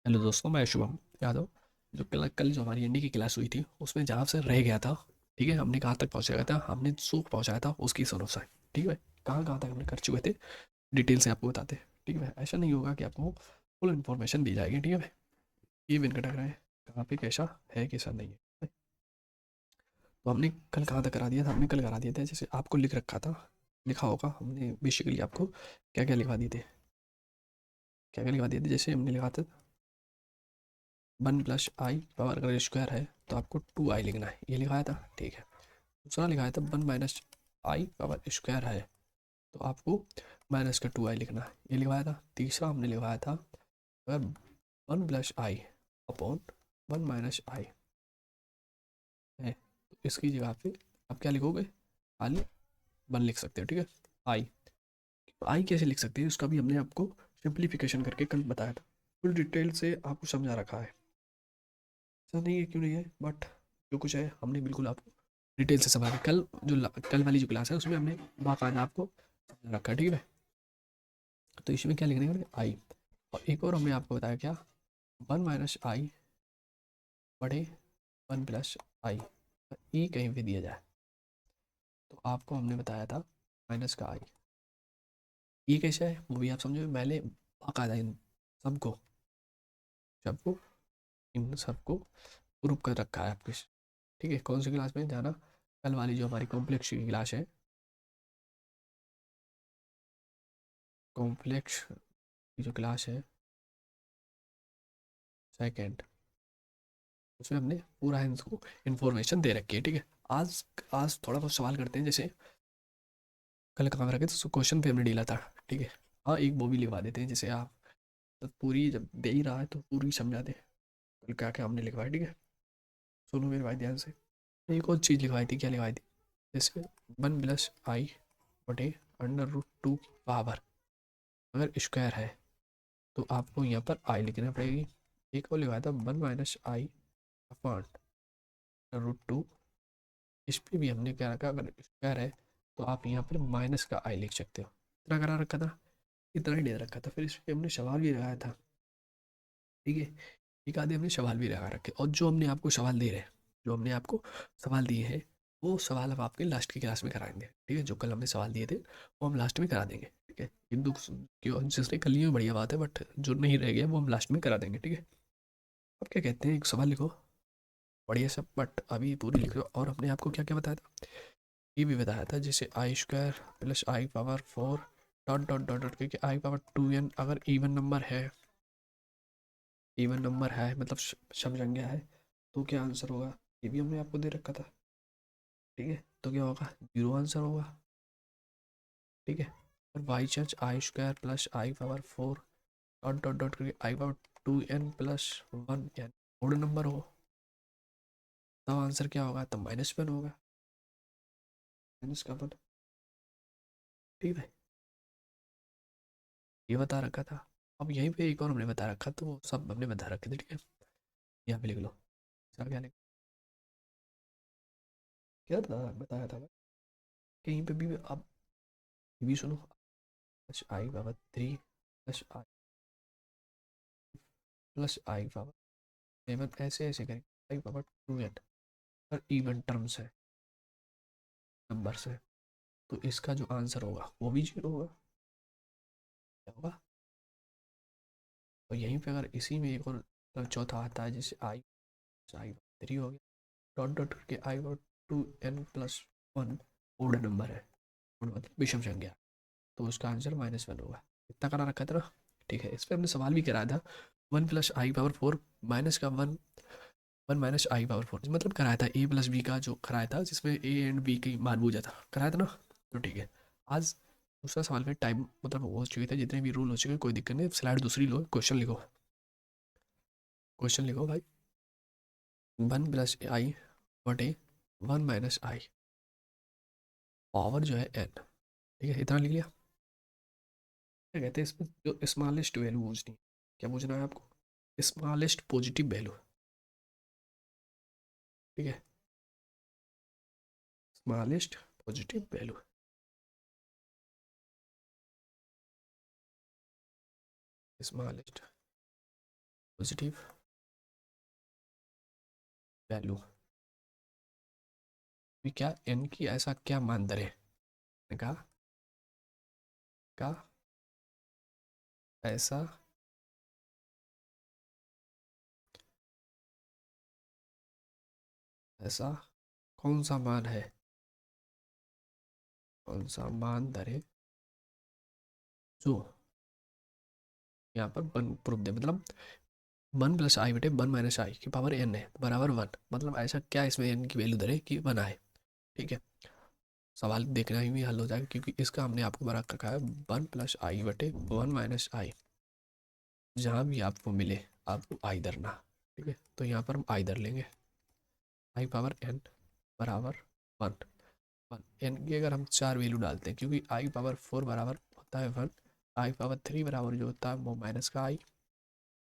Hello दोस्तों, मैं शुभम यादव। जो कल कल जो हमारी एनडी की क्लास हुई थी उसमें जहाँ से रह गया था, ठीक है, हमने कहाँ तक पहुँचा गया था, हमने जो पहुँचाया था उसकी सुनो साइड। ठीक है, कहाँ कहाँ तक हमने कर चुके थे, डिटेल से आपको बताते हैं। ठीक है, ऐसा नहीं होगा कि आपको फुल इन्फॉर्मेशन दी जाएगी। ठीक है, ये विन कटा रहे हैं कहाँ पे कैसा है कैसा नहीं है। तो हमने कल कहाँ तक करा दिया था, हमने कल करा दिया था जैसे आपको लिख रखा था, लिखा होगा हमने बेसिकली आपको क्या क्या लिखवा दिए थे, क्या क्या लिखवा दिए थे। जैसे हमने लिखा था 1 + i पावर अगर स्क्वायर है तो आपको 2i लिखना है, ये लिखाया था। ठीक है, दूसरा लिखाया था 1 - i पावर स्क्वायर है तो आपको माइनस का 2i लिखना है, ये लिखवाया था। तीसरा हमने लिखवाया था अगर 1 + i/1 - i है तो इसकी जगह पे आप क्या लिखोगे, खाली 1 लिख सकते हो। ठीक है, आई आई कैसे लिख सकते हैं उसका भी हमने आपको सिंप्लीफिकेशन करके कल बताया था, फुल डिटेल से आपको समझा रखा है। ऐसा नहीं है क्यों नहीं है, बट जो कुछ है हमने बिल्कुल आपको डिटेल से समझा कल कल वाली जो क्लास है उसमें हमने बाकायदा आपको समझा रखा है। ठीक है, तो इसमें क्या लिखने का आई, और एक और हमने आपको बताया क्या, 1 - i बटे 1 + i, ई कहीं पे दिया जाए तो आपको हमने बताया था माइनस का आई। ये कैसे है वो भी आप समझो, मैंने बाकायदा इन सबको सबको इन सबको ग्रुप कर रखा है आपके। ठीक है, कौन सी क्लास में जाना, कल वाली जो हमारी कॉम्प्लेक्स की क्लास है, कॉम्प्लेक्स की जो क्लास है सेकंड, उसमें हमने पूरा इनको इन्फॉर्मेशन दे रखी है। ठीक है, आज आज थोड़ा बहुत सवाल करते हैं। जैसे कल कहाँ रखे तो क्वेश्चन पे हमने डीला था। ठीक है, हाँ एक वो भी लिखवा देते हैं, जैसे आप तो पूरी जब दे ही रहा है तो पूरी समझा दे कल क्या क्या हमने लिखवाया। ठीक है, सुनो मेरे भाई ध्यान से। एक और चीज़ लिखवाई थी, क्या लिखवाई थी, जैसे 1 + i बटे √2 की पावर अगर स्क्वायर है तो आपको यहाँ पर आई लिखना पड़ेगी। एक और लिखवाया था 1 - i/√2, इस पे भी हमने क्या रखा, अगर स्क्वायर है तो आप यहाँ पर माइनस का आई लिख सकते हो। इतना करा रखा था, इतना ही दे रखा था। फिर इस पे हमने सवाल भी लगाया था। ठीक है, एक आधे हमने सवाल भी लगा रखे, और जो हमने आपको सवाल दे रहे हैं, जो हमने आपको सवाल दिए हैं वो सवाल हम आपके लास्ट की क्लास में कराएंगे। ठीक है, जो कल हमने सवाल दिए थे वो हम लास्ट में करा देंगे। ठीक है, एक दो क्यों जिसने कर लिए बढ़िया बात है, बट जो नहीं रह गया वो हम लास्ट में करा देंगे। ठीक है, अब क्या कहते हैं, एक सवाल लिखो बढ़िया सब, बट अभी पूरी लिख लो। और हमने आपको क्या क्या बताया था, ये भी बताया था जैसे i² + i⁴ dot dot dot dot करके i⁴ अगर इवन नंबर है मतलब शब्द संख्या है तो क्या आंसर होगा, ये भी हमने आपको दे रखा था। ठीक है, तो क्या होगा, 0 आंसर होगा। ठीक है, और by chance i² + i⁴ dot dot dot करके i⁴2n+1 यानी ओड नंबर हो, तब आंसर क्या होगा, तब -1 होगा, -1। ठीक है, ये बता रखा था। अब यहीं पे एक और हमने बता रखा, तो वो सब हमने बता रखे थे। ठीक है, यहाँ पे लिख लो, इसका क्या लिख, क्या था बताया था भाई? कहीं पे भी आप ये भी सुनो, i⁻³ +i सेवन ऐसे ऐसे करेंगे, i⁻2n पर इवन टर्म्स है, नंबर्स है, तो इसका जो आंसर होगा वो भी 0 होगा। क्या होगा, और यहीं पे अगर इसी में एक और चौथा आता है, जैसे i3 हो गया डॉट डॉट करके i⁻2n+1 ओड नंबर है, ओड मतलब विषम संख्या, तो उसका आंसर -1 होगा। इतना करा रखा था ना। ठीक है, इस पर हमने सवाल भी कराया था, 1 + i⁴ माइनस का 1 - i⁴ मतलब कराया था a+b का, जो कराया था जिसमें a एंड b की मान पूछा था, कराया था ना। तो ठीक है, आज दूसरा सवाल में टाइम मतलब हो चुके थे, जितने भी रूल हो चुके, कोई दिक्कत नहीं। स्लाइड दूसरी लो, क्वेश्चन लिखो, क्वेश्चन लिखो भाई। 1 + i बटे 1 - i पावर जो है n। ठीक है, इतना लिख लिया। क्या कहते हैं इसमें, जो स्मॉलेस्ट वैल्यू पूछनी है, क्या पूछना है आपको, स्मॉलेस्ट पॉजिटिव वैल्यू। ठीक है, smallest positive value, smallest positive value क्या एन की ऐसा क्या मान धरे का का ऐसा ऐसा कौन सा मान है, कौन सा मान धरे जो यहाँ पर वन प्रूफ दे, मतलब 1 + i/, 1 - i की पावर n है बराबर 1, मतलब ऐसा क्या इसमें n की वैल्यू धरे कि 1 आए। ठीक है, सवाल देखना ही भी हल हो जाएगा क्योंकि इसका हमने आपको बना रखा है 1 + i/1 - i, जहाँ भी आपको मिले आपको आई धरना। ठीक है, तो यहाँ पर हम आई धर लेंगे, i पावर n बराबर 1 1। एन की अगर हम 4 वैल्यू डालते हैं, क्योंकि i⁴ बराबर होता है 1, i⁴ बराबर जो होता है वो माइनस का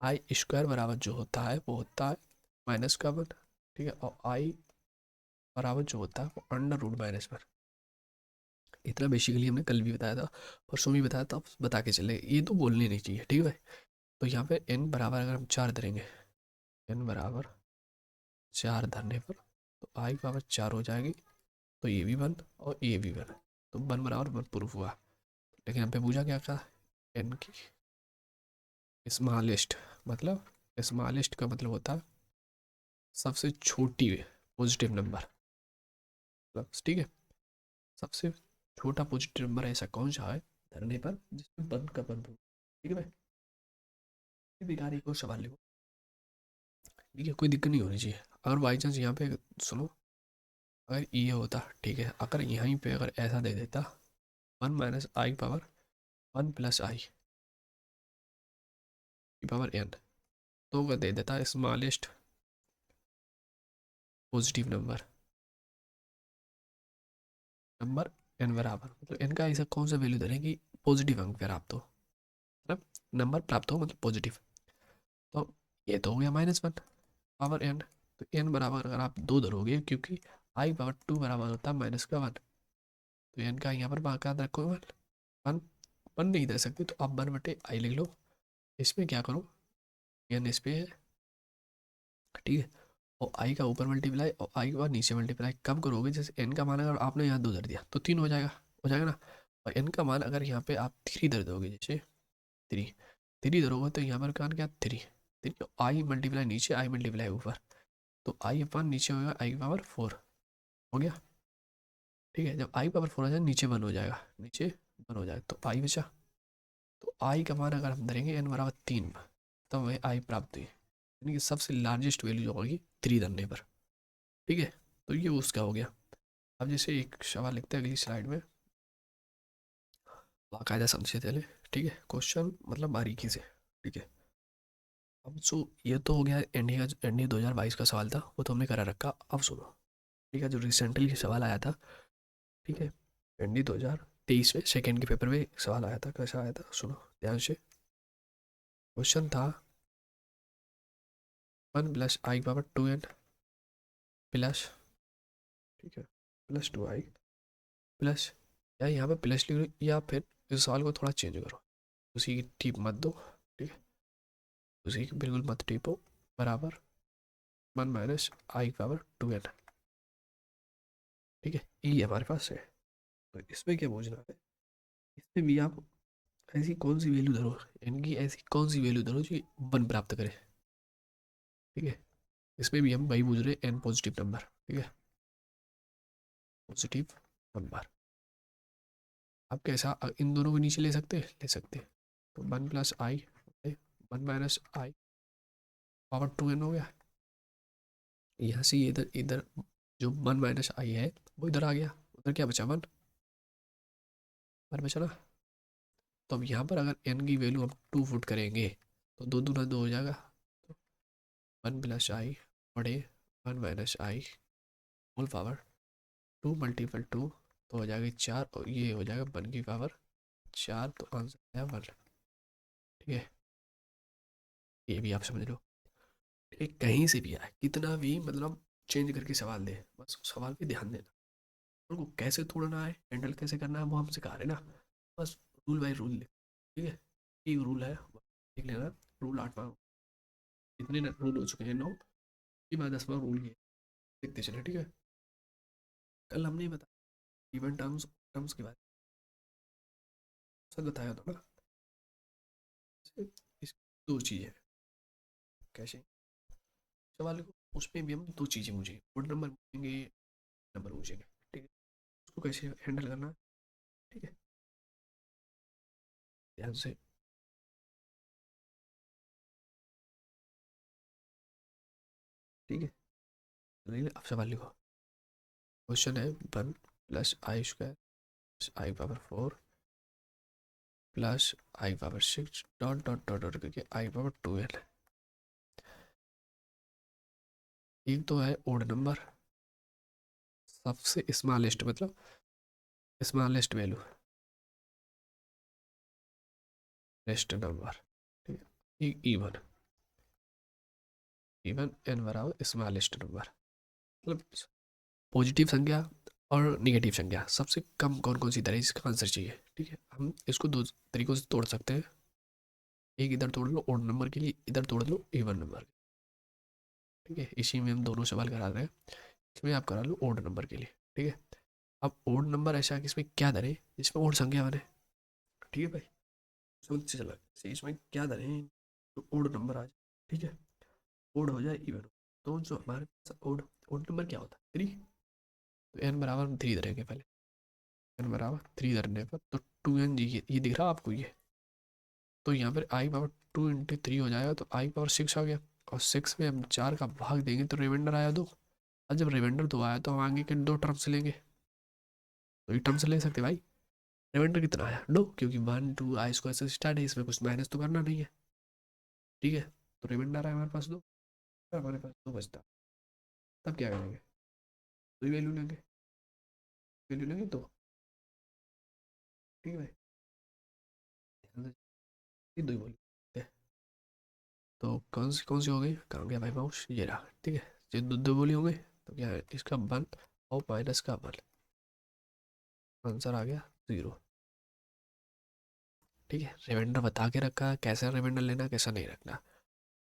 i² बराबर जो होता है वो होता है माइनस का 1। ठीक है, और i बराबर जो होता है वो √-1। इतना बेसिकली हमने कल भी बताया था, परसों भी बताया था, अब बता के चले, ये तो बोलने नहीं चाहिए। ठीक है भाई, तो यहाँ पे n बराबर अगर हम 4 धरेंगे, n बराबर 4 धरने पर तो i⁴ हो जाएगी, तो ये भी 1 और ये भी 1, तो 1 बराबर 1 प्रूफ हुआ। लेकिन हम पे पूछा क्या था, n की स्मॉलेस्ट, मतलब स्मॉलेस्ट का मतलब होता है सबसे छोटी पॉजिटिव नंबर, मतलब ठीक है, सबसे छोटा पॉजिटिव नंबर ऐसा कौन सा है धरने पर जिसमें 1 का 1 प्रूफ। ठीक है भाई, ये बेकार एक और सवाल लिखो, ठीक है, कोई दिक्कत नहीं होनी चाहिए। अगर बाई चांस यहाँ पे सुनो, अगर ये होता, ठीक है, अगर यहीं पे अगर ऐसा दे देता 1 - i⁴ 1 + i की पावर n, तो वह दे देता smallest positive number number n बराबर, मतलब n का ऐसा कौन सा वैल्यू धरें कि पॉजिटिव अंक प्राप्त हो, मतलब नंबर प्राप्त हो मतलब पॉजिटिव। तो ये तो हो गया -1 पावर n, तो n बराबर अगर आप 2 धरोगे, क्योंकि i⁴ बराबर होता है माइनस का 1, तो n का यहाँ पर बाकायद रखो 1 1 1 नहीं दे सकते, तो आप 1/i लिख लो, इसमें क्या करो, n इस पे है, ठीक है, और i का ऊपर मल्टीप्लाई और i का नीचे मल्टीप्लाई कम करोगे, जैसे n का मान अगर आपने यहाँ 2 धर दिया तो 3 हो जाएगा ना, और n का मान अगर यहाँ पे आप 3 धर दोगे, जैसे 3 3 धरोगे तो यहाँ पर कान क्या 3 3, i मल्टीप्लाई नीचे i मल्टीप्लाई ऊपर, तो i/, नीचे होगा i⁴ हो गया। ठीक है, जब i⁴ हो जाए नीचे 1 हो जाएगा, नीचे 1 हो जाएगा, तो i बचा, तो i का मान अगर हम धरेंगे n बराबर 3, तो हमें i प्राप्त हुई, यानी कि सबसे लार्जेस्ट वैल्यू जो होगी 3 धरने पर। ठीक है, तो ये उसका हो गया। अब जैसे एक सवाल लिखते हैं अगली स्लाइड में, बाकायदा समझे चले, ठीक है, क्वेश्चन मतलब बारीकी से। ठीक है, अब सो ये तो हो गया एनडीए 2022 का सवाल था, वो तो हमने करा रखा। अब सुनो, ठीक है, जो रिसेंटली सवाल आया था, ठीक है, एनडीए 2023 में सेकेंड के पेपर में एक सवाल आया था, कैसा आया था सुनो ध्यान से। क्वेश्चन था 1 + i⁴ 2n प्लस, ठीक है, +2i प्लस, या यहाँ पे प्लस लिख लो, या फिर इस सवाल को थोड़ा चेंज करो, उसी की टिप मत दो, ठीक है, उसी की बिल्कुल मत टिपो, बराबर 1 - i⁴ 2n। ठीक है, ये हमारे पास है, तो इसमें क्या पूछना है, इसमें भी आप ऐसी कौन सी वैल्यू धरो, इनकी ऐसी कौन सी वैल्यू धरो जो 1 प्राप्त करे। ठीक है, इसमें भी हम वही पूछ रहे हैं, n पॉजिटिव नंबर, ठीक है, पॉजिटिव नंबर। आप कैसा इन दोनों को नीचे ले सकते हैं, तो 1 + i 1 - i⁴ 2n हो गया, यहाँ से इधर इधर जो 1 - i है वो इधर आ गया, उधर क्या बचा 1 बचा ना। तो अब यहाँ पर अगर n की वैल्यू हम 2 फुट करेंगे तो 2 दूना 2 हो जाएगा, तो 1 + i बड़े 1 - i होल पावर 2 × 2 तो हो जाएगा 4, और ये हो जाएगा 1 की पावर 4, तो आंसर है 1। ठीक है, ये भी आप समझ लो, ठीक, कहीं से भी आए कितना भी मतलब चेंज करके सवाल दे, बस उस सवाल पे ध्यान देना, उनको कैसे तोड़ना है, हैंडल कैसे करना है वो हम सिखा रहे हैं ना, बस रूल बाय रूल लिख, ठीक है, एक रूल है लिख लेना, रूल 8वां। इतने रूल हो चुके हैं 9 की बात 10वां रूल ये देखते चले, ठीक है। कल हमने बताया इवन टर्म्स टर्म्स के बारे में सब बताया था ना। इस दो चीज़ें कैसे सवाल को, उसमें भी हम दो चीज़ें मुझे कोड नंबर पूछेंगे, नंबर पूछेंगे, ठीक है। उसको कैसे हैंडल करना, ठीक है, ध्यान से। ठीक है, अब सवाल लिखो। क्वेश्चन है 1 + i² + i⁴ +i⁴ dot dot dot dot करके i⁴ 2n। एक तो है ओड नंबर, सबसे स्मॉलेस्ट मतलब स्मॉलेस्ट वैल्यू, लेस्ट नंबर, ठीक है। इवन इवन एन बराबर स्मॉलेस्ट नंबर, मतलब पॉजिटिव संख्या और निगेटिव संख्या सबसे कम कौन कौन सी तरह इसका आंसर चाहिए, ठीक है। हम इसको दो तरीकों से तोड़ सकते हैं। एक इधर तोड़ लो ओड नंबर के लिए, इधर तोड़ लो इवन नंबर, ठीक है। इसी में हम दोनों सवाल करा रहे हैं, इसमें आप करा लो ओड नंबर के लिए, ठीक है। अब ओड नंबर ऐसा है कि इसमें क्या धरें जिसमें ओड संख्या बने, ठीक है भाई, समझ से चला इसमें क्या धरें तो ओड नंबर आ जाए, ठीक है। ओड हो जाए इवन, तो जो हमारे पास ओड ओड नंबर क्या होता है 3, तो एन बराबर हम 3 धरेंगे पहले। एन बराबर 3 धरने पर तो 2n जी ये दिख रहा आपको ये, तो यहाँ पर i⁴ 2 × 3 हो जाएगा, तो i⁴ 6 आ गया। और 6 में हम 4 का भाग देंगे तो रिमाइंडर आया 2। और जब रिमाइंडर 2 आया तो हम आगे के 2 टर्म्स लेंगे, तो ये टर्म्स ले सकते भाई। रिमाइंडर कितना आया 2, क्योंकि 1 2 i² से स्टार्ट है, इसमें कुछ माइनस तो करना नहीं है, ठीक है। तो रिमाइंडर आया हमारे पास 2, हमारे पास 2 बचता। तब क्या करेंगे, तो वैल्यू लेंगे, वैल्यू लेंगे तो, ठीक है भाई, ध्यान से ये 2 ही बोली। तो कौन सी हो गई, कहाँ गया भाई माउस, ये रहा, ठीक है। ये दो बोली होंगे तो क्या है इसका 1 और माइनस का 1, आंसर आ गया 0, ठीक है। रिमाइंडर बता के रखा है कैसा रिमाइंडर लेना कैसा नहीं रखना।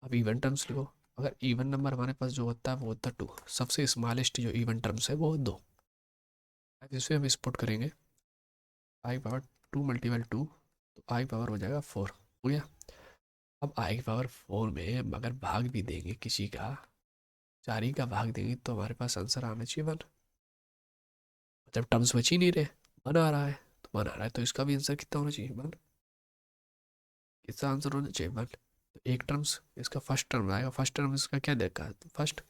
अब इवन टर्म्स लिखो, अगर इवन नंबर हमारे पास जो होता है वो होता है 2, सबसे स्मॉलेस्ट जो इवन टर्म्स है वो 2। जिसमें हम स्पुट करेंगे i⁴ 2 × 2, तो i⁴ हो जाएगा 4, हो गया। अब i⁴ में अगर भाग भी देंगे किसी का, 4 ही का भाग देंगे तो हमारे पास आंसर आना चाहिए 1। जब टर्म्स बच ही नहीं रहे, 1 आ रहा है, तो 1 आ रहा है तो इसका भी आंसर कितना होना चाहिए 1, इसका आंसर होना चाहिए 1। तो एक टर्म्स इसका फर्स्ट टर्म आएगा, फर्स्ट टर्म इसका क्या देखा है तो फर्स्ट,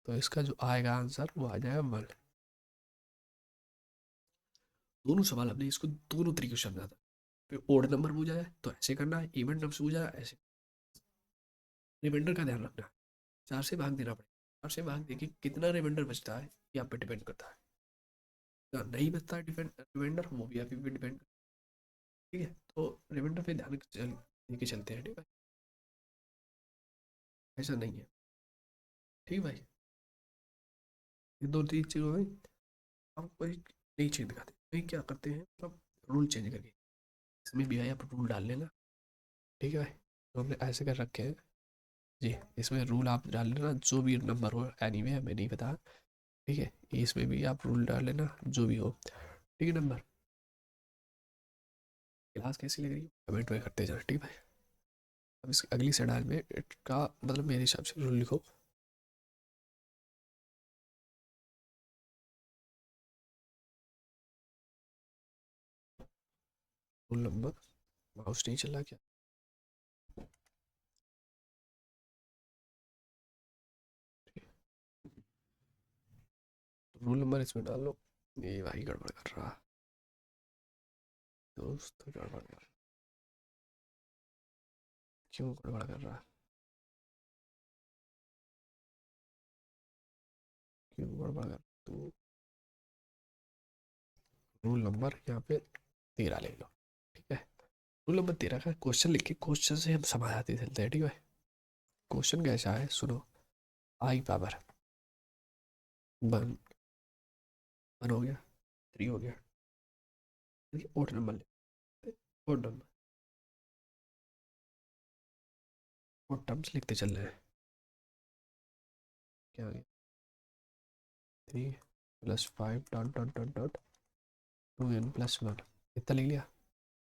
तो इसका जो आएगा आंसर वो आ जाएगा 1। दोनों सवाल हमने इसको दोनों तरीके से समझा था। फिर ओड नंबर पूछा जाए तो ऐसे करना है, इवन नंबर पूछा जाए ऐसे। रिमाइंडर का ध्यान रखना है, 4 से भाग देना पड़ेगा, 4 से भाग देखिए कितना रिमाइंडर बचता है ये आप पे डिपेंड करता है। अगर नहीं बचता है डिपेंड रिमाइंडर वो भी आप पे डिपेंड, ठीक है। तो रिमाइंडर पे ध्यान लेके चलते हैं, ठीक है। ऐसा नहीं है, ठीक है भाई। ये दो तीन चीज़ हो गई। अब कोई नई चीज़ दिखाते हैं, नहीं क्या करते हैं मतलब रूल चेंज करके, इसमें भी भाई आप रूल डाल लेना, ठीक है भाई। तो हमने ऐसे कर रखे हैं जी, इसमें रूल आप डाल लेना जो भी नंबर हो, एनीवे हमें नहीं पता, ठीक है। इसमें भी आप रूल डाल लेना जो भी हो, ठीक है। नंबर क्लास कैसी लग रही है कमेंट में करते जाना, ठीक है भाई। अब इस अगली सडाल में का मतलब मेरे हिसाब से रूल लिखो। रूल नंबर, माउस नहीं चल रहा क्या, रूल नंबर इसमें डाल लो। ये भाई गड़बड़ कर रहा दोस्त, गड़बड़ कर, क्यों गड़बड़ कर रहा, क्यों गड़बड़ कर तू। रूल नंबर यहाँ पे 13 ले लो, ठीक है। रूल नंबर 13 का क्वेश्चन लिख के क्वेश्चन से हम समाधान चलते हैं, ठीक है। क्वेश्चन कैसा है सुनो, i⁴ 1 1 हो गया, 3 हो गया, ओड नंबर ले, ओड नंबर, और टर्म्स लिखते चल रहे हैं, क्या आ गया 3 + 5 dot dot dot dot 2n+1 इतना लिख लिया।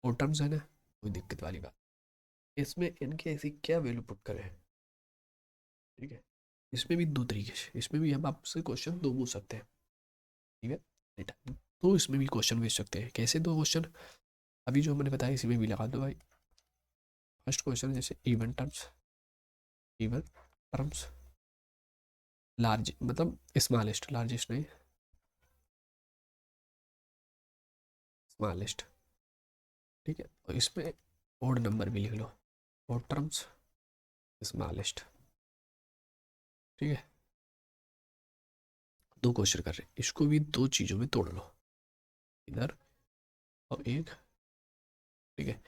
और टर्म्स है ना, कोई दिक्कत वाली बात। इसमें n की ऐसी क्या वैल्यू पुट करें, ठीक है। इसमें भी दो तरीके से, इसमें भी हम आपसे क्वेश्चन दो पूछ सकते हैं, ठीक है। बेटा तो इसमें भी क्वेश्चन भेज सकते हैं। कैसे दो क्वेश्चन, अभी जो मैंने बताया इसी में भी लगा दो भाई। फर्स्ट क्वेश्चन जैसे even terms, even terms large मतलब स्मॉलेस्ट, लार्जेस्ट नहीं, स्मॉलेस्ट, ठीक है। और इसमें ओड नंबर भी लिख लो, ओड टर्म्स स्मॉलेस्ट, ठीक है। दो क्वेश्चन कर रहे हैं, इसको भी दो चीज़ों में तोड़ लो, इधर और एक, ठीक है।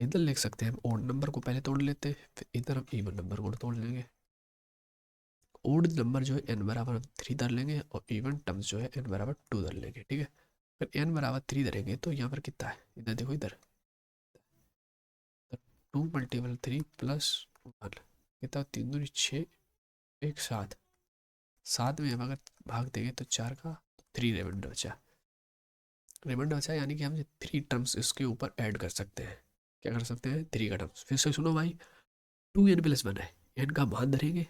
इधर लिख सकते हैं हम ओड नंबर को पहले तोड़ लेते हैं, फिर इधर हम इवन नंबर को तोड़ लेंगे। ओड नंबर जो है n = 3 धर लेंगे और इवन टर्म्स जो है n = 2 धर लेंगे, ठीक है। फिर n = 3 धरेंगे तो यहाँ पर कितना है, इधर देखो इधर, 2 × 3 + 1 कितना, 3 × 2 = 6, 1 = 7, 7 में हम अगर भाग देंगे तो 4 का 3 रिमाइंडर बचा, रिमाइंडर बचा, यानी कि हम 3 टर्म्स इसके ऊपर ऐड कर सकते हैं। क्या कर सकते हैं, 3 का टर्म्स। फिर से सुनो भाई, 2n+1 है, n का मान धरेंगे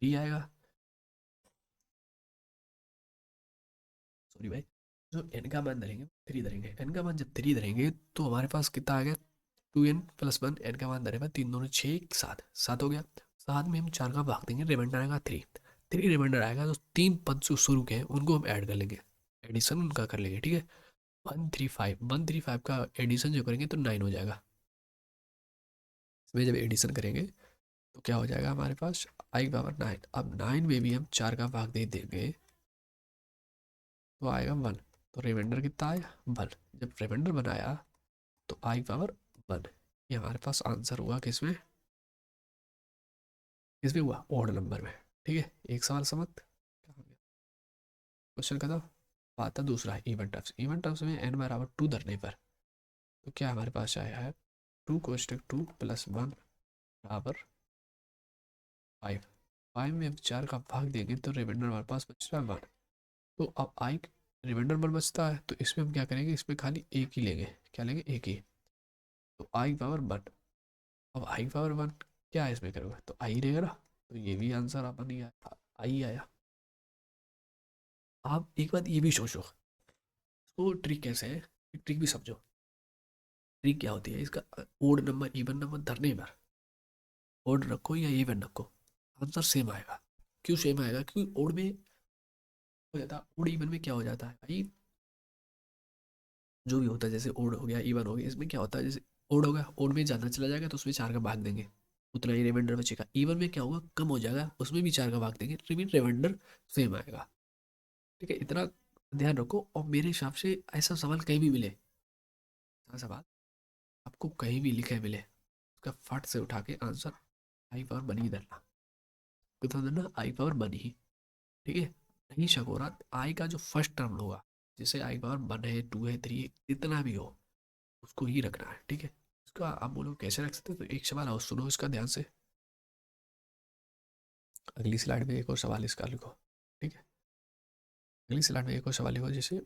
3 आएगा, सॉरी भाई, जो n का मान धरेंगे 3 धरेंगे, n का मान जब 3 धरेंगे तो हमारे पास कितना आ गया, 2n+1, n का मान धरेगा 3 दूनी 6, 7, 7 हो गया। 7 में हम 4 का भाग देंगे, रिमाइंडर आएगा 3, 3 रिमाइंडर आएगा तो 3 पद जो शुरू के हैं उनको हम ऐड कर लेंगे, एडिशन उनका कर लेंगे, ठीक है। 135 का एडिशन जो करेंगे तो 9 हो जाएगा। इसमें जब एडिशन करेंगे तो क्या हो जाएगा हमारे पास, i⁻9। अब 9 में भी हम 4 का भाग दे देंगे तो आएगा 1, तो रिमाइंडर कितना आया 1। जब रिमाइंडर बनाया तो i⁻1, ये हमारे पास आंसर हुआ किसमें, किसमें हुआ, ओड नंबर में, ठीक है। एक सवाल समझ, क्वेश्चन खत्म। आता दूसरा है इवन टर्म्स। इवन टर्म्स में n = 2 धरने पर तो क्या हमारे पास आया है, 2 × 2 + 1 = 5, 5 में हम 4 का भाग देंगे तो रिमाइंडर हमारे पास बचता है 1। तो अब आई रिमाइंडर 1 बचता है तो इसमें हम क्या करेंगे, इसमें खाली एक ही लेंगे, क्या लेंगे, एक ही, तो i⁻1। अब i⁻1 क्या है इसमें करोगे तो आई रहेगा ना, तो ये भी आंसर आपका नहीं आया, आई आया। आप एक बात ये भी सोचो, तो ट्रिक कैसे है, ट्रिक भी समझो। ट्रिक क्या होती है इसका, ओड नंबर इवन नंबर धरने पर ओड रखो या इवन रखो, आंसर सेम आएगा। क्यों सेम आएगा, क्योंकि ओड में हो जाता है, ओड इवन में क्या हो जाता है भाई, जो भी होता है जैसे ओड हो गया इवन हो गया, इसमें क्या होता है जैसे ओड होगा, ओड में ज़्यादा चला जाएगा तो उसमें 4 का भाग देंगे, उतना ही रिमाइंडर बचेगा। इवन में क्या होगा, कम हो जाएगा, उसमें भी 4 का भाग देंगे, रिमाइंडर सेम आएगा, ठीक है। इतना ध्यान रखो। और मेरे हिसाब से ऐसा सवाल कहीं भी मिले, ऐसा सवाल आपको कहीं भी लिखे मिले, उसका फट से उठा के आंसर i⁻1 ही धरना, कितना धरना, i⁻1 ही, ठीक है। नहीं शक हो रहा, आई का जो फर्स्ट टर्म होगा, जैसे i⁻1 है, 2 है, 3 है, जितना भी हो उसको ही रखना है, ठीक है। इसका आप बोलो कैसे रख सकते हो, तो एक सवाल और सुनो इसका ध्यान से, अगली स्लाइड में एक और सवाल इसका लिखो, ठीक है। अगली स्लाइड में एक और सवाल लिखो, जैसे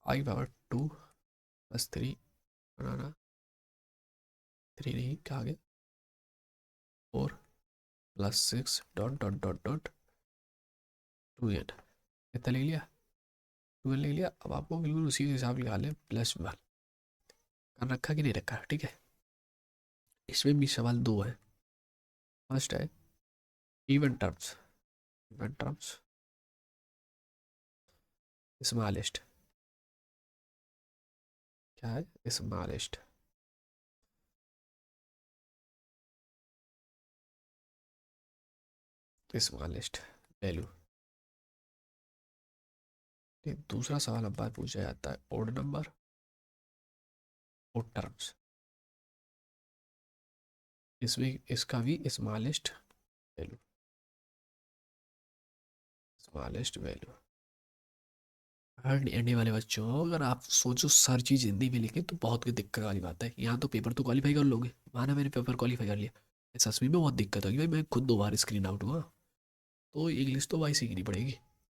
i⁻2 + 3 बनाना, 3 नहीं कहा गया, 4 + 6 dot dot dot dot 2n, कितना लिख लिया, 2n लिख लिया। अब आपको बिल्कुल उसी के हिसाब लगा लें, +1 कर रखा कि नहीं रखा, ठीक है। इसमें भी सवाल दो है, फर्स्ट है even terms, even terms smallest, क्या है स्मॉलेस्ट, स्मॉलेस्ट वैल्यू। दूसरा सवाल अब बार पूछा जाता है ओड नंबर, ओड टर्म्स, इसमें इसका भी smallest value, smallest value. Andy वाले बच्चों, अगर आप सोचो हर चीज़ हिंदी में लिखे तो बहुत की दिक्कत वाली बात है। यहाँ तो पेपर तो क्वालिफाई कर लोगे, माना मैंने पेपर क्वालिफाई कर लिया, सच में बहुत दिक्कत होगी भाई, मैं खुद 2 बार स्क्रीन आउट हुआ। तो इंग्लिश तो भाई सीखनी पड़ेगी।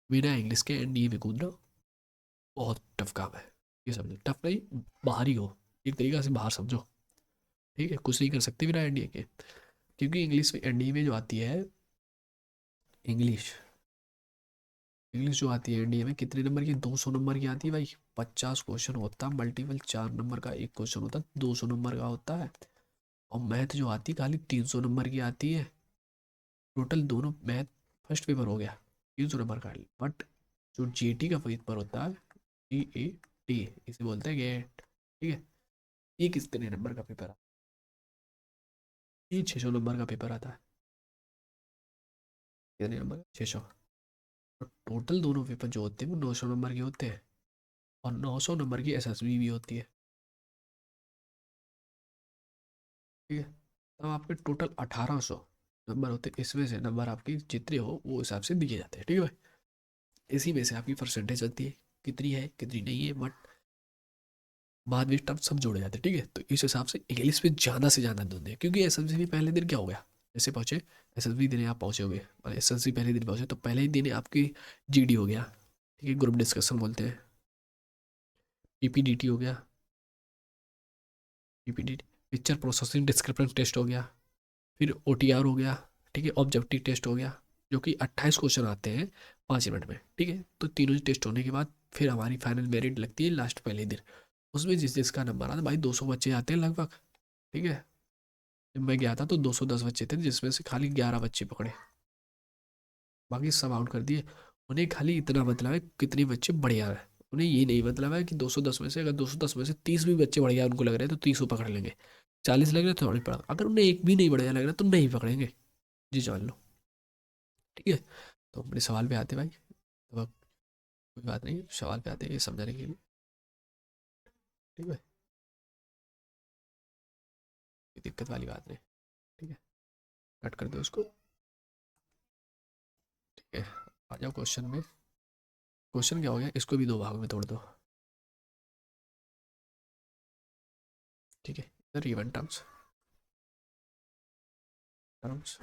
बिना इंग्लिश के एनडीए में कूदना बहुत टफ काम है। ये समझो, टफ नहीं, बाहर ही हो, एक तरीका से बाहर समझो। ठीक है, कुछ नहीं कर सकते बिना एनडीए के, क्योंकि इंग्लिश में एनडीए में जो आती है इंग्लिश, इंग्लिश जो आती है एनडीए में कितने नंबर की, 200 नंबर की आती है भाई। 50 क्वेश्चन होता है, मल्टीपल 4 नंबर का एक क्वेश्चन होता है, 200 नंबर का होता है। और मैथ जो आती है खाली 300 नंबर की आती है। टोटल दोनों मैथ फर्स्ट पेपर हो गया 300 नंबर का। बट जो जीटी का पेपर होता है, GAT, इसे बोलते हैं गेट, ठीक है, ये कितने नंबर का पेपर आता है, ये 600 नंबर का पेपर आता है। कितने नंबर का, 600। तो टोटल दोनों पेपर जो होते हैं वो 900 नंबर के होते हैं, और 900 नंबर की एसएसबी भी होती है। ठीक है, तब आपके टोटल 1800 नंबर होते हैं, इसमें से नंबर आपकी जितने हो वो हिसाब से दिए जाते हैं। ठीक है भाई, इसी में से आपकी परसेंटेज बनती है, कितनी है कितनी नहीं है, बट बाद में टर्म सब जोड़े जाते हैं। ठीक है, तो इस हिसाब से इंग्लिश पे ज़्यादा से ज़्यादा ध्यान दें, क्योंकि एसएसबी भी पहले दिन क्या हो गया, जैसे पहुँचे एसएसबी देने आप पहुँचे होगे, और एसएसबी पहले दिन पहुँचे तो पहले ही दिन आपकी जीडी हो गया। ठीक है, ग्रुप डिस्कशन बोलते हैं, पीपीडीटी हो गया, PPDT picture processing description test हो गया, फिर ओटीआर हो गया, ठीक है, ऑब्जेक्टिव टेस्ट हो गया, जो कि 28 क्वेश्चन आते हैं 5 मिनट में। ठीक है, तो तीनों टेस्ट होने के बाद फिर हमारी फाइनल मेरिट लगती है लास्ट पहले दिन। उसमें जिस जिसका नंबर आता है भाई, 200 बच्चे आते हैं लगभग। ठीक है, जब मैं गया था तो 210 बच्चे थे, जिसमें से खाली 11 बच्चे पकड़े, बाकी सब आउट कर दिए। उन्हें खाली इतना मतलब है कितने बच्चे बढ़िया हैं, उन्हें ये नहीं मतलब है कि 210 में से अगर 210 में से 30 भी बच्चे बढ़िया उनको लग रहे हैं तो 30 पकड़ लेंगे, 40 लग रहे तो थोड़ी पड़ा, अगर उन्हें एक भी नहीं बढ़िया लग रहा तो नहीं पकड़ेंगे, जी जान लो। ठीक है, तो अपने सवाल पे आते हैं भाई। तो अब कोई बात नहीं, सवाल पे आते हैं ये समझाने के लिए। ठीक है, कोई दिक्कत वाली बात नहीं। ठीक है, कट कर दो उसको। ठीक है, आ जाओ क्वेश्चन में। क्वेश्चन क्या हो गया, इसको भी दो भाग में तोड़ दो। ठीक है, इधर इवन टर्म्स, टर्म्स,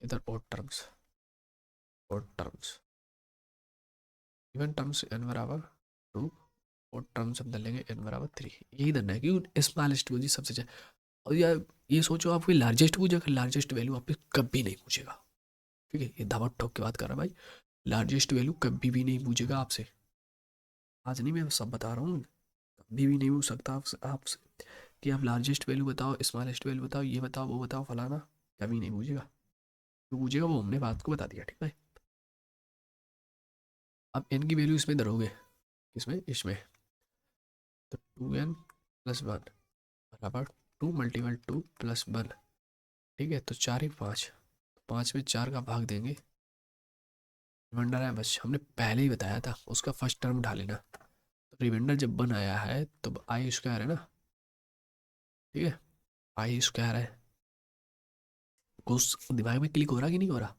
इधर odd terms, odd terms, even terms n बराबर 2, ओड टर्म्स हम डालेंगे n बराबर 3। यही धरना है कि स्मॉलेस्ट पूछी सबसे ज्यादा। और यार ये सोचो, आप कोई लार्जेस्ट पूछेगा, लार्जेस्ट वैल्यू आपसे कभी नहीं पूछेगा। ठीक है, ये दावा ठोक के बात कर रहा भाई, लार्जेस्ट वैल्यू कभी भी नहीं पूछेगा आपसे। आज नहीं, मैं सब बता रहा हूँ, कभी भी नहीं पूछ सकता आपसे आपसे कि आप लार्जेस्ट वैल्यू बताओ, स्मॉलेस्ट वैल्यू बताओ, ये बताओ वो बताओ फलाना, कभी नहीं पूछेगा। जो पूछेगा वो हमने बात को बता दिया। ठीक है, अब एन की वैल्यू इसमें धरोगे, किसमें, इसमें, तो 2n+1 बराबर 2 × 2 + 1। ठीक है, तो 4 × 5, 5 में 4 का भाग देंगे, रिमाइंडर है बस, हमने पहले ही बताया था उसका फर्स्ट टर्म उठा लेना। तो रिमाइंडर जब बन आया है तो आई स्क्वायर है ना। ठीक है, आई स्क्वायर है, कुछ दिमाग में क्लिक हो रहा कि नहीं हो रहा,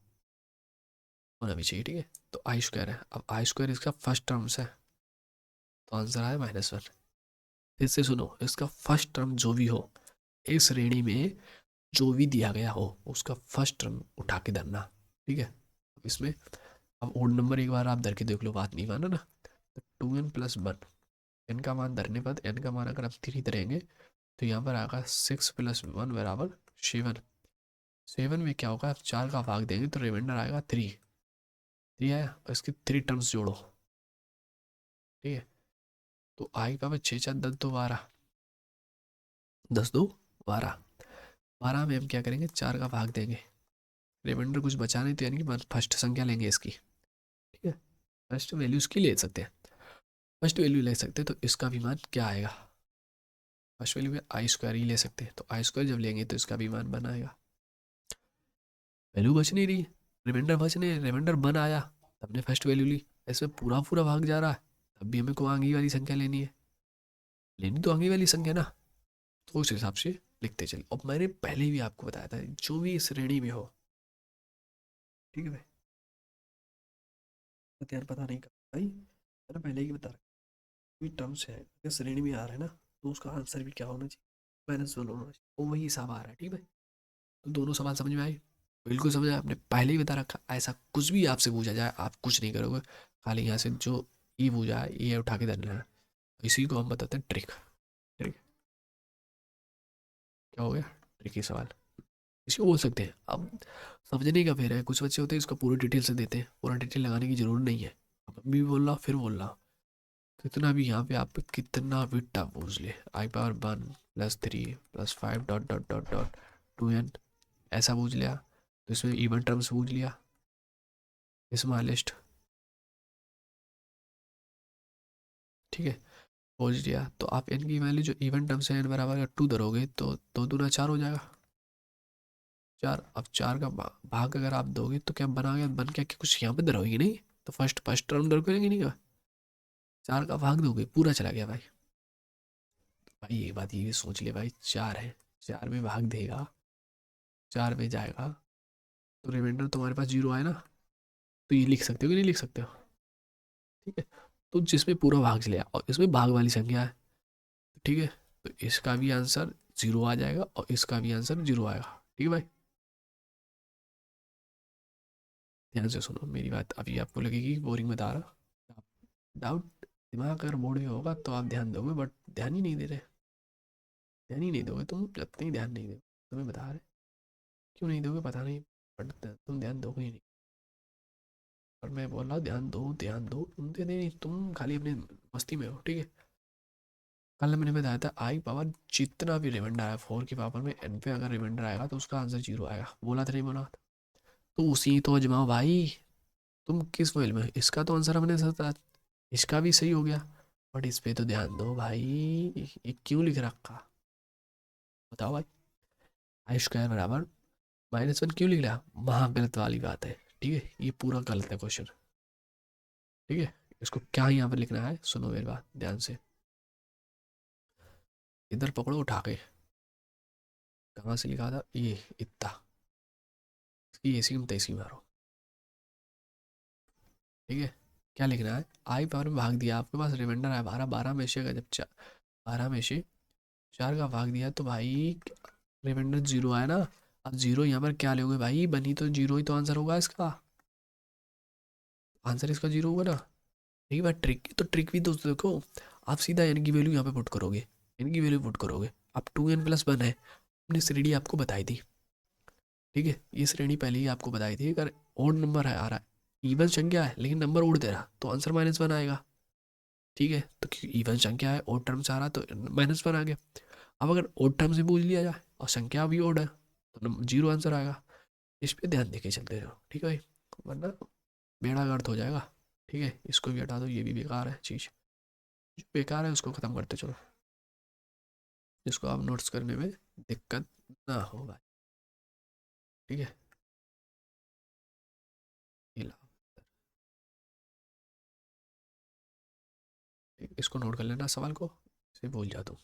होना भी चाहिए। ठीक है, तो आई स्क्वायर है, अब आई स्क्वायर इसका फर्स्ट टर्म्स है, तो आंसर आया -1। फिर से सुनो, इसका फर्स्ट टर्म जो भी हो, इस श्रेणी में जो भी दिया गया हो उसका फर्स्ट टर्म उठा के धरना। ठीक है, अब इसमें अब ओड नंबर एक बार आप धर के देख लो, बात नहीं माना ना, तो 2n+1, एन का मान धरने पर एन का मान अगर आप 3 धरेंगे तो यहाँ पर आएगा 6+1 बराबर 7। 7 में क्या होगा, आप 4 का भाग देंगे तो रिमाइंडर आएगा 3। 3 आया, और इसकी 3 टर्म्स जोड़ो। ठीक है, तो आई पावर 6×4 = 12, 10×2 = 12। 12 में हम क्या करेंगे, 4 का भाग देंगे, रिमाइंडर कुछ बचा नहीं तो यानी कि फर्स्ट संख्या लेंगे इसकी। ठीक है, फर्स्ट वैल्यू इसकी ले सकते हैं, फर्स्ट वैल्यू ले सकते हैं, तो इसका भी मान क्या आएगा, फर्स्ट वैल्यू में आई स्क्वायर ही ले सकते हैं, तो आई स्क्वायर जब लेंगे तो इसका भी मान बन आएगा। वैल्यू बच नहीं रही, रिमाइंडर बच नहीं, रिमाइंडर बन आया, हमने फर्स्ट वैल्यू ली, इसमें पूरा पूरा भाग जा रहा है, तब भी हमें को आगे वाली संख्या लेनी है, लेनी तो आगे वाली संख्या ना, तो उस हिसाब से लिखते चलिए। अब मैंने पहले भी आपको बताया था जो भी इस श्रेणी में हो। ठीक है भाई, तो यार पता नहीं कर भाई, मैंने पहले ही बता रहा, कोई टर्म्स है अगर श्रेणी में आ रहा है ना, तो उसका आंसर भी क्या होना चाहिए, -1 होना चाहिए, वो वही हिसाब आ रहा है। ठीक है भाई, तो दोनों सवाल समझ में आए। बिल्कुल समझा, आपने पहले ही बता रखा, ऐसा कुछ भी आपसे पूछा जाए आप कुछ नहीं करोगे, खाली यहाँ से जो ई पूछा है ये उठा के धरना है। इसी को हम बताते हैं ट्रिक। ट्रिक क्या हो गया? ट्रिकी सवाल इसको बोल सकते हैं। अब समझने का फेर है, कुछ बच्चे होते हैं इसको पूरी डिटेल से देते हैं, पूरा डिटेल लगाने की जरूरत नहीं है। अब अभी बोल रहा फिर बोल रहा, कितना भी यहाँ पे आप कितना भी टफ पूछ ले, i power 1 + 3 + 5 dot dot dot dot 2n ऐसा पूछ लिया, तो इसमें इवन टर्म्स पूछ लिया, स्मॉलेस्ट, ठीक है, पहुँच लिया, तो आप n की वैल्यू जो इवन टर्म्स है n बराबर अगर 2 धरोगे तो 2 दूना 4 हो जाएगा। 4, अब 4 का भाग अगर आप दोगे तो क्या बना गया, बन क्या कि कुछ यहाँ पे धरोगी नहीं, तो फर्स्ट फर्स्ट टर्म धरोगे नहीं का, 4 का भाग दोगे पूरा चला गया भाई। भाई ये बात ये भी सोच ले भाई, 4 है, 4 में भाग देगा, 4 में जाएगा, तो रिमाइंडर तुम्हारे पास 0 आए ना, तो ये लिख सकते हो कि नहीं लिख सकते हो? ठीक है, तो जिसमें पूरा भाग चलेगा और इसमें भाग वाली संख्या है, ठीक है, तो इसका भी आंसर 0 आ जाएगा और इसका भी आंसर 0 आएगा। ठीक है भाई, ध्यान से सुनो मेरी बात, अभी आपको लगेगी बोरिंग बता रहा, डाउट दिमाग अगर मोड में होगा तो आप ध्यान दोगे, बट ध्यान ही नहीं दे रहे, ध्यान ही नहीं दोगे तुम, जब तक ध्यान नहीं दोगे, तुम्हें बता रहे क्यों नहीं दोगे पता नहीं, बट तुम ध्यान दोगे ही नहीं। और मैं बोल रहा ध्यान दो ध्यान दो, तुम दे नहीं, तुम खाली अपनी मस्ती में हो। ठीक है, कल मैंने बताया था आई पावर जितना भी रिमाइंडर आया 4 की पावर में एन पे अगर रिमाइंडर आएगा तो उसका आंसर 0 आएगा, बोला था नहीं बोला था? तो उसी तो अजमाओ भाई, तुम किस मोबाइल में, इसका तो आंसर हमने सता, इसका भी सही हो गया, बट इस पे तो ध्यान दो भाई, ये क्यों लिख रखा, बताओ भाई। आई स्क्वायर बराबर -1 क्यों लिख रहा, वहाँ गलत वाली बात है, ठीक है, ये पूरा गलत है क्वेश्चन। ठीक है, इसको क्या यहाँ पर लिखना है, सुनो मेरी बात ध्यान से, इधर पकड़ो उठा के, कहाँ से लिखा था ये, इतना, इसकी ऐसी में तैसी मारो। ठीक है, क्या लिखना है, आई पावर में भाग दिया, आपके पास रिमाइंडर है 12, 12 में से अगर जब 12 में से 4 का भाग दिया तो भाई रिमाइंडर 0 आया ना, अब 0 यहाँ पर क्या लोगे भाई, बनी तो 0 ही तो आंसर होगा इसका, आंसर इसका 0 होगा ना। नहीं बात ट्रिक, तो ट्रिक भी दोस्तों देखो, आप सीधा एन की वैल्यू यहाँ पे पुट करोगे, एन की वैल्यू पुट करोगे, अब 2n+1 है, हमने श्रेणी आपको बताई थी, ठीक है, ये श्रेणी पहले ही आपको बताई थी, अगर ओड नंबर है आ रहा है, इवन संख्या है लेकिन नंबर उड़ दे रहा तो आंसर -1 आएगा। ठीक है, तो इवन संख्या है ओड टर्म से आ रहा तो -1 आ गया। अब अगर ओड टर्म से पूछ लिया जाए और संख्या भी ओड है तो 0 आंसर आएगा। इस पे ध्यान देके चलते रहो, ठीक है भाई, वरना बेड़ा गर्क हो जाएगा। ठीक है, इसको भी हटा दो, ये भी बेकार है चीज़, जो बेकार है उसको ख़त्म करते चलो, जिसको आप नोट्स करने में दिक्कत ना हो भाई। ठीक है, ये लो, ठीक, इसको नोट कर लेना सवाल को, इसे भूल जा तुम।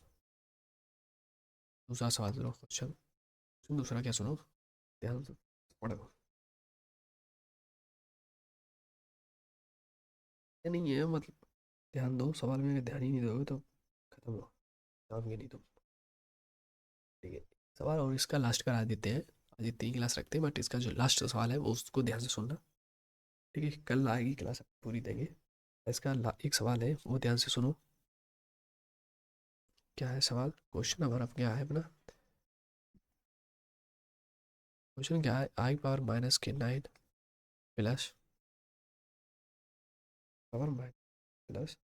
दूसरा सवाल सुनो, क्वेश्चन दूसरा क्या सुनो, ध्यान से पढ़ो, ये नहीं है मतलब, ध्यान दो सवाल में, अगर ध्यान ही नहीं दोगे तो खत्म हो, काम के नहीं तुम। ठीक है, सवाल और इसका लास्ट करा देते हैं, आज इतनी क्लास रखते हैं, बट इसका जो लास्ट सवाल है वो उसको ध्यान से सुनना। ठीक है, कल आएगी क्लास पूरी देंगे, इसका एक सवाल है वो ध्यान से सुनो। क्या है सवाल, क्वेश्चन हमारा क्या है अपना, क्वेश्चन क्या है, i power -9 plus power minus plus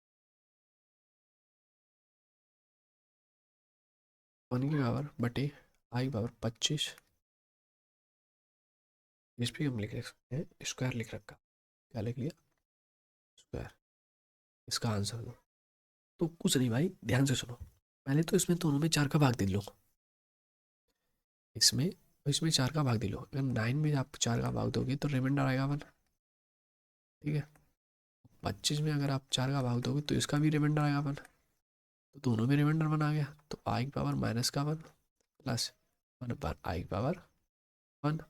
1 की पावर बटे आई पावर 25, इस पर हम लिख सकते हैं स्क्वायर लिख रखा, क्या लिख लिया, स्क्वायर, इसका आंसर दो। तो कुछ नहीं भाई, ध्यान से सुनो, पहले तो इसमें दोनों में 4 का भाग दे लो, इसमें इसमें 4 का भाग दे लो, अगर 9 में आप 4 का भाग दोगे तो रिमाइंडर आएगा 1। ठीक है, 25 में अगर आप 4 का भाग दोगे तो इसका भी रिमाइंडर आएगा 1, तो दोनों में रिमाइंडर 1 आ गया, तो आई पावर माइनस का 1 प्लस 1 पर आई पावर 1,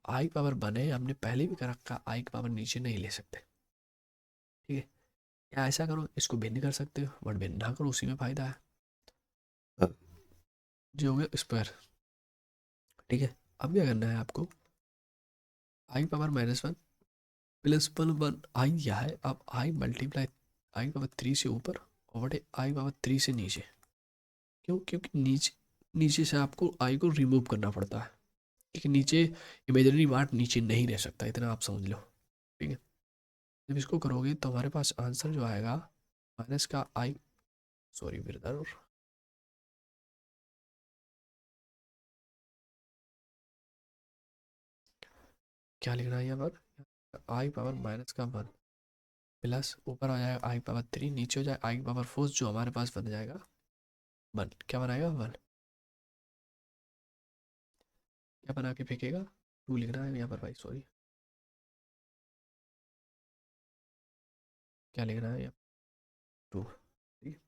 आई पावर 1 है, हमने पहले भी कर रखा, आई की पावर नीचे नहीं ले सकते। ठीक है, या ऐसा करो इसको भिन्न कर सकते हो, बट भिन्न ना करो, उसी में फायदा है, जो हो गया स्क्वायर। ठीक है, अब क्या करना है आपको, आई पावर -1 प्लस 1 आई यह है, अब आई मल्टीप्लाई आई पावर 3 से ऊपर और बटे आई पावर 3 से नीचे। क्यों? क्योंकि नीचे नीचे से आपको आई को रिमूव करना पड़ता है, क्योंकि नीचे इमेजिनरी पार्ट नीचे नहीं रह सकता, इतना आप समझ लो। ठीक है, जब इसको करोगे तो हमारे पास आंसर जो आएगा माइनस का आई, सॉरी ब्रदर, क्या लिखना है यहाँ पर, आई पावर -1 प्लस ऊपर आ जाएगा आई पावर 3, नीचे हो जाए आई पावर 4, जो हमारे पास बन जाएगा 1। क्या बनाएगा 1, क्या बना के फेंकेगा 2 लिखना है यहाँ पर भाई, सॉरी क्या लिखना है यहाँ 2। ठीक है,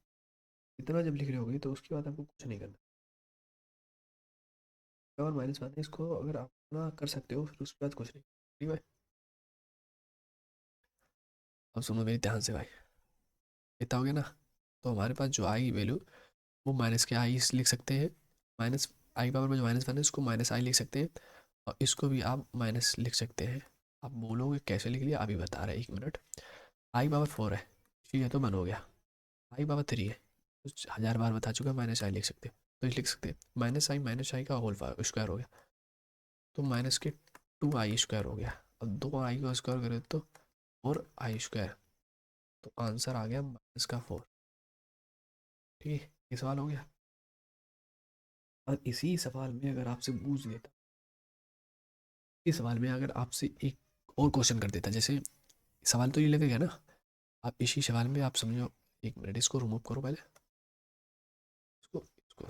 इतना जब लिख रहे होगे तो उसके बाद आपको कुछ नहीं करना, और -1 है, इसको अगर आप ना कर सकते हो फिर उसके बाद कुछ नहीं। ठीक है, अब सुनो मेरी ध्यान से भाई, इतना हो गया ना। तो हमारे पास जो आई वैल्यू वो माइनस के आई लिख सकते हैं, माइनस आई पावर में जो -1 है उसको माइनस आई लिख सकते हैं, और इसको भी आप माइनस लिख सकते हैं। आप बोलोगे कैसे लिख लिया, अभी बता रहे हैं, 1 मिनट। आई पावर 4 है, ठीक है तो 1 हो गया। आई पावर 3 है, कुछ 1000 बार बता चुका, माइनस आई लिख सकते हैं, तो लिख सकते हैं माइनस आई का होल स्क्वायर हो गया, तो माइनस के 2 आई स्क्वायर हो गया। अब 2 आई का स्क्वायर करें तो 4 आई स्क्वायर, तो आंसर आ गया -4। ठीक है, ये सवाल हो गया। और इसी सवाल में अगर आपसे पूछ लेता, इस सवाल में अगर आपसे एक और क्वेश्चन कर देता, जैसे सवाल तो ये लगेगा ना, आप इसी सवाल में आप समझो, 1 मिनट इसको रिमूव करो पहले, इसको इसको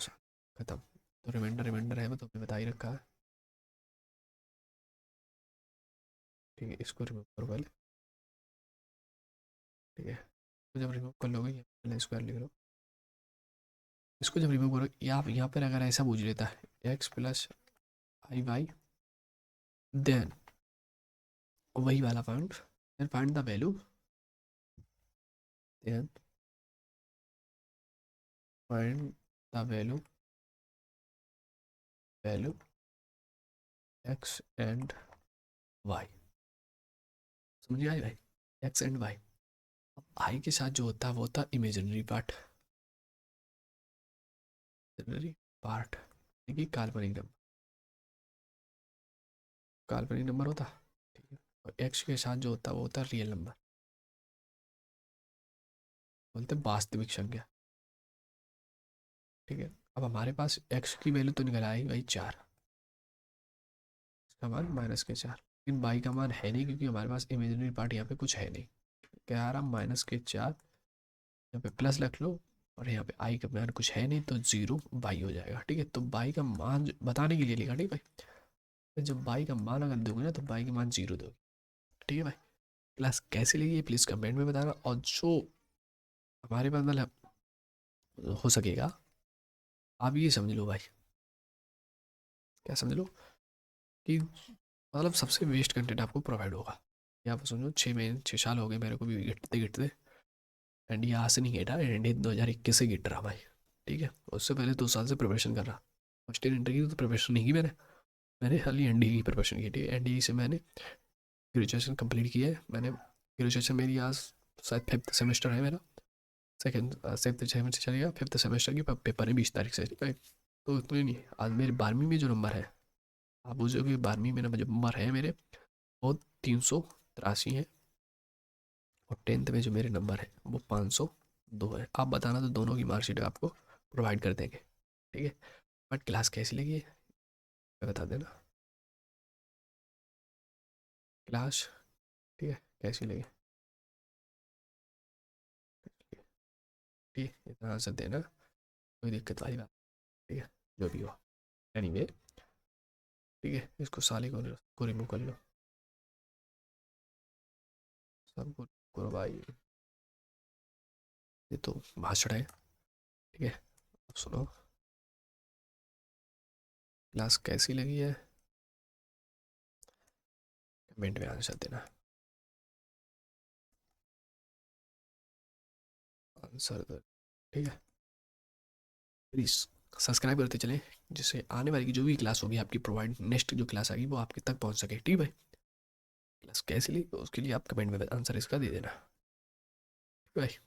खत्म। तो रिमाइंडर रिमाइंडर है, वो तो हमने बता ही रखा है। ठीक है, इसको रिमूव करो पहले। ठीक है, तो जब रिमूव कर लोगे यहाँ पहले स्क्वायर लिख लो, इसको जब रिमूव करो, या आप यहाँ पर अगर ऐसा पूछ लेता है x plus i y, then वही वाला point, then find the value, then find the value value x and y. समझ आई भाई, एक्स एंड वाई। अब आई के साथ जो होता है वो होता है इमेजिनरी पार्ट, इमेजिनरी पार्ट देखिए काल्पनिक नंबर, काल्पनिक नंबर होता है। ठीक है, और एक्स के साथ जो होता है वो होता है रियल नंबर, बोलते हैं वास्तविक संख्या। ठीक है, अब हमारे पास एक्स की वैल्यू तो निकल आई भाई 4, इसका मान -4, लेकिन बाई का मान है नहीं, क्योंकि हमारे पास इमेजिनरी पार्ट यहाँ पे कुछ है नहीं। क्या आ रहा -4, यहाँ पे प्लस रख लो, और यहाँ पे आई का मान कुछ है नहीं, तो 0 बाई हो जाएगा। ठीक है, तो बाई का मान बताने के लिए लिखा, ठीक है भाई, तो जब बाई का मान अगर दोगे ना तो बाई का मान 0 दोगे। ठीक है भाई, क्लास कैसे लगी है प्लीज़ कमेंट में बताना, और जो हमारे पास मतलब हो सकेगा आप ये समझ लो भाई, क्या समझ लो कि मतलब सबसे बेस्ट कंटेंट आपको प्रोवाइड होगा। या आप समझो 6 महीने 6 साल हो गए मेरे को भी गिरते गिरते, एंड ये आज से नहीं गिटा, एंड 2021 से गिट रहा भाई। ठीक है, उससे पहले 2 साल से प्रिपरेशन कर रहा, फर्स्ट ईयर इंटर की तो प्रिपरेशन नहीं की मैंने, मैंने खाली एन की प्रिपरेशन की थी। एन से मैंने ग्रेजुएशन कंप्लीट की है, मैंने ग्रेजुएशन मेरी आज शायद 5th सेमेस्टर है मेरा, सेकेंड 7th चलेगा, 5th सेमेस्टर की पेपर है 20 तारीख से। ठीक है, तो इतने नहीं, आज मेरे 12वीं में जो नंबर है, आप पूछो कि 12वीं में जो नंबर है मेरे वो 383 है, और 10th में जो मेरे नंबर है वो 502 है। आप बताना तो दोनों की मार्कशीट आपको प्रोवाइड कर देंगे। ठीक है, बट क्लास कैसी लगी है बता देना, क्लास ठीक है कैसी लगी। ठीक है, इतना आंसर देना, कोई दिक्कत वाली बात। ठीक है, जो भी हो, एनीवे ठीक है, इसको साले को रिमूव कर लो, सबको करो भाई, ये तो भाषण है। ठीक है, अब सुनो, क्लास कैसी लगी है कमेंट में आंसर देना, आंसर दो। ठीक है, प्लीज़ सब्सक्राइब करते चलें, जिससे आने वाली की जो भी क्लास होगी आपकी प्रोवाइड, नेक्स्ट जो क्लास आएगी वो आपके तक पहुंच सके। ठीक है भाई, क्लास कैसे ली उसके लिए आप कमेंट में आंसर इसका दे देना भाई।